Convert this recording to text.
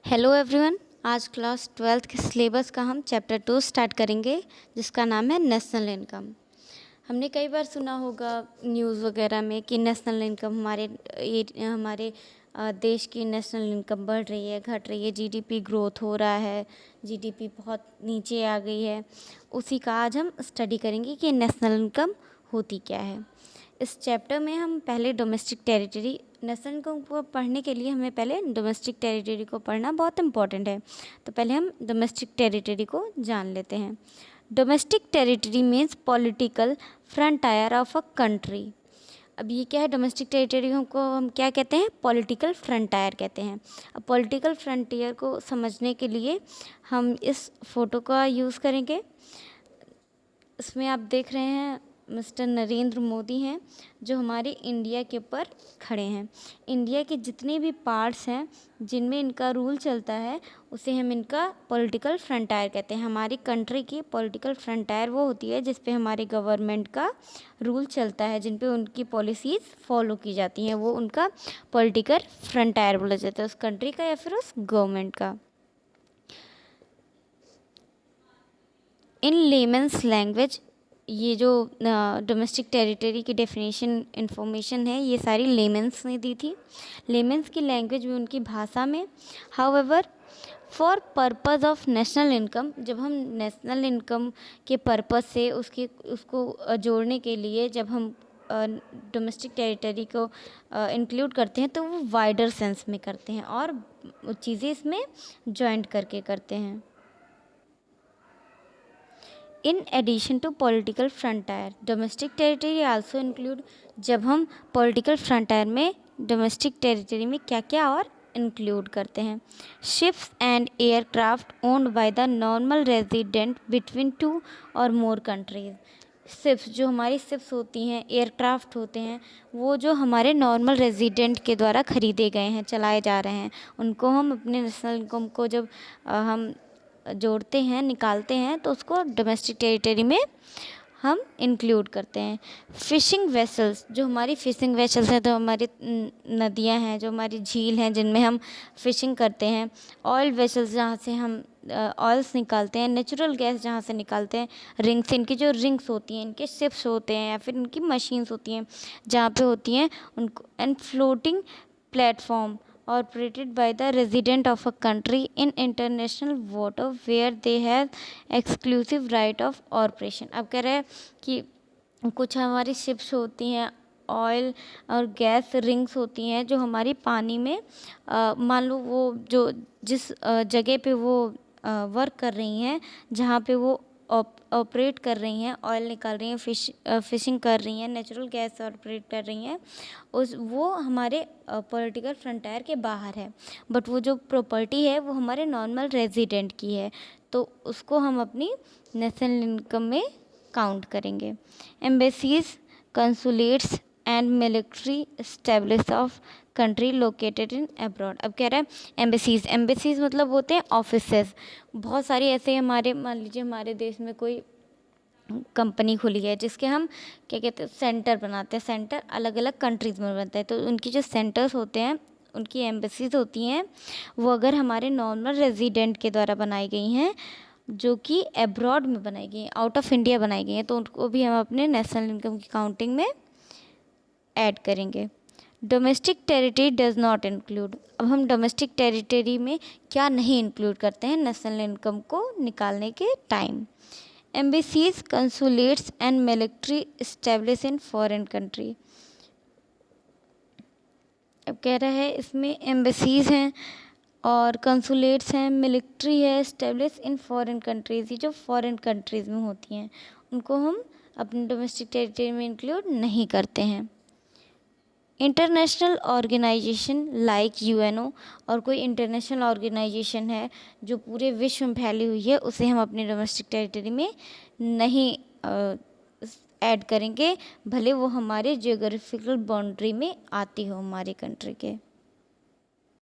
Hello everyone. आज class 12th के syllabus का हम चैप्टर 2 स्टार्ट करेंगे, जिसका नाम है नेशनल इनकम। हमने कई बार सुना होगा न्यूज़ वगैरह में कि नेशनल इनकम हमारे देश की नेशनल इनकम बढ़ रही है, घट रही है, जीडीपी ग्रोथ हो रहा है, जीडीपी बहुत नीचे आ गई है। उसी का आज हम स्टडी करेंगे कि नेशनल इनकम होती क्या है। इस चैप्टर में हम पहले डोमेस्टिक टेरिटरी, नेशनल इनकम को पढ़ने के लिए हमें पहले डोमेस्टिक टेरिटरी को पढ़ना बहुत इंपॉर्टेंट है। तो पहले हम डोमेस्टिक टेरिटरी को जान लेते हैं। Domestic territory means political frontier of a country. अब ये क्या है? डोमेस्टिक टेरिटरी को हम क्या कहते हैं? पॉलिटिकल फ्रंटायर कहते हैं। अब पॉलिटिकल फ्रंटियर को समझने के लिए हम इस फोटो का यूज़ करेंगे। इसमें आप देख रहे हैं मिस्टर नरेंद्र मोदी हैं, जो हमारे इंडिया के ऊपर खड़े हैं। इंडिया के जितने भी पार्ट्स हैं जिनमें इनका रूल चलता है, उसे हम इनका पॉलिटिकल फ्रंटायर कहते हैं। हमारी कंट्री की पॉलिटिकल फ्रंटायर वो होती है जिस पे हमारे गवर्नमेंट का रूल चलता है, जिन पे उनकी पॉलिसीज़ फॉलो की जाती हैं, वो उनका पॉलिटिकल फ्रंटायर बोला जाता है, उस कंट्री का या फिर उस गवर्नमेंट का। इन लेमन्स लैंग्वेज, ये जो डोमेस्टिक टेरिटरी की डेफिनेशन इन्फॉर्मेशन है, ये सारी लेमन्स ने दी थी। लेमन्स की लैंग्वेज में, उनकी भाषा में। However, for purpose of national income, जब हम नेशनल इनकम के पर्पज़ से उसको जोड़ने के लिए जब हम डोमेस्टिक टेरिटरी को इंक्लूड करते हैं, तो वो वाइडर सेंस में करते हैं और चीज़ें इसमें जॉइंट करके करते हैं। In addition to political frontier, domestic territory also include, जब हम पॉलिटिकल फ्रंटायर में डोमेस्टिक टेरिटरी में क्या क्या और इंक्लूड करते हैं। Ships and aircraft owned by the normal resident between 2 और मोर कंट्रीज। शिप्स, जो हमारी शिप्स होती हैं, एयरक्राफ्ट होते हैं, वो जो हमारे नॉर्मल रेजिडेंट के द्वारा खरीदे गए हैं, चलाए जा रहे हैं, उनको हम अपने नेशनल इनकम को जब हम जोड़ते हैं, निकालते हैं, तो उसको डोमेस्टिक टेरिटरी में हम इंक्लूड करते हैं। फ़िशिंग वेसल्स, जो हमारी फ़िशिंग वेसल्स हैं, तो हमारी नदियां हैं, जो हमारी झील हैं, जिनमें हम फ़िशिंग करते हैं। ऑयल वेसल्स, जहाँ से हम ऑयल्स निकालते हैं। नेचुरल गैस, जहाँ से निकालते हैं। रिंग्स, इनकी जो रिंग्स होती हैं, इनके शिप्स होते हैं या फिर इनकी मशीन्स होती हैं जहाँ पे होती हैं उनको। And floating platform operated by the resident of a country in international water where they have exclusive right of operation। अब कह रहे हैं कि कुछ हमारी शिप्स होती हैं, ऑयल और गैस रिंग्स होती हैं, जो हमारी पानी में मान लो वो जो जिस जगह पे वो वर्क कर रही हैं, जहाँ पे वो ऑपरेट कर रही हैं, ऑयल निकाल रही हैं, फिशिंग कर रही हैं, नेचुरल गैस ऑपरेट कर रही हैं, वो हमारे पॉलिटिकल फ्रंटायर के बाहर है। बट वो जो प्रॉपर्टी है वो हमारे नॉर्मल रेजिडेंट की है, तो उसको हम अपनी नेशनल इनकम में काउंट करेंगे। Embassies, consulates and military establish of country located in abroad. अब कह रहा है एम्बेसीज मतलब होते हैं ऑफिसेस। बहुत सारी ऐसे हमारे, मान लीजिए हमारे देश में कोई कंपनी खुली है जिसके हम क्या कहते हैं, सेंटर बनाते हैं। सेंटर अलग अलग कंट्रीज़ में बनता है, तो उनकी जो सेंटर्स होते हैं, उनकी एम्बेसीज होती हैं, वो अगर हमारे नॉर्मल रेजिडेंट के द्वारा बनाई गई हैं, जो कि एब्रॉड में बनाई गई हैं, आउट ऑफ इंडिया बनाई गई हैं, तो उनको भी हम अपने नेशनल इनकम की काउंटिंग में ऐड करेंगे। Domestic territory does not include. अब हम डोमेस्टिक टेरिटरी में क्या नहीं इंक्लूड करते हैं नेशनल इनकम को निकालने के time. Embassies, consulates and military establish in foreign country. अब कह रहा है इसमें एम्बेसीज हैं और कंसुलेट्स हैं, मिलिट्री है, एस्टेब्लिश इन फॉरेन कंट्रीज़। ये जो फॉरेन कंट्रीज़ में होती हैं, उनको हम अपने डोमेस्टिक टेरिटरी में इंक्लूड नहीं करते हैं। इंटरनेशनल ऑर्गेनाइजेशन लाइक यूएनओ, और कोई इंटरनेशनल ऑर्गेनाइजेशन है जो पूरे विश्व में फैली हुई है, उसे हम अपनी डोमेस्टिक टेरिटरी में नहीं ऐड करेंगे, भले वो हमारे जियोग्राफिकल बाउंड्री में आती हो हमारी कंट्री के।